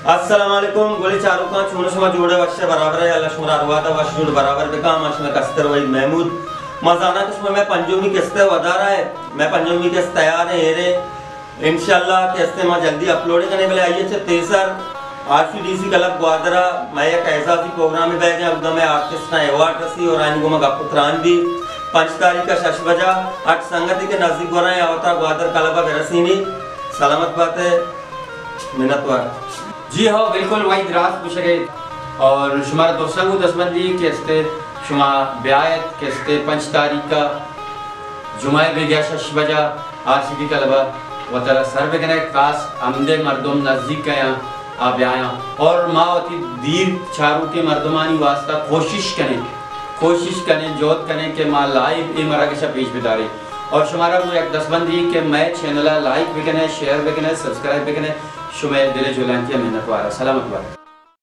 अस्सलामुअलैकुम गोली चारों का छूने शुमा जोड़े वश्य बराबर है अल्लाह शुमार अरवादा वश जोड़ बराबर बेकाम अश में कस्तर वही महमूद मजाना किस्म में पंजोमी किस्ते वदारा है मैं पंजोमी किस्त तैयार है हेरे इंशाल्लाह किस्ते में जल्दी अपलोड करने वाले आइए छे तेसर आरसीडीसी क्लब ग्वादरा मैं एक ऐसा सी प्रोग्राम में बैठे उदा में आर्टिस्ट ना अवार्ड रसी और आइन को मैं गपुत्रान भी 5 तारीख का 6 बजा 8 संगति के नजदीक हो रहे हैं आवता ग्वादर कलबा बेरसीनी सलामत बात है मिन्नतवार जी हाँ बिल्कुल वही दराज पूछे और शुमारा दोस्तों को दसबंदी केस्ते शुमा ब्यायत केस्ते 5 तारीख का जुमाए बेगिया 6 बजा आरसीडी क्लब वतरा सर बेगने खास आमदे मर्दों नजदीक का यहाँ आप आया और मावती दीर चारों के मर्दमानी वास्ता कोशिश करें जोत करें कि माँ लाइव ये मरा के पेश बितारे और शुमारा को एक दसबंदी के मैं चैनल लाइक भी करें शेयर भी करें सब्सक्राइब भी करें शुमे दिले जुलान की मेहनत वाला सलामत वाला।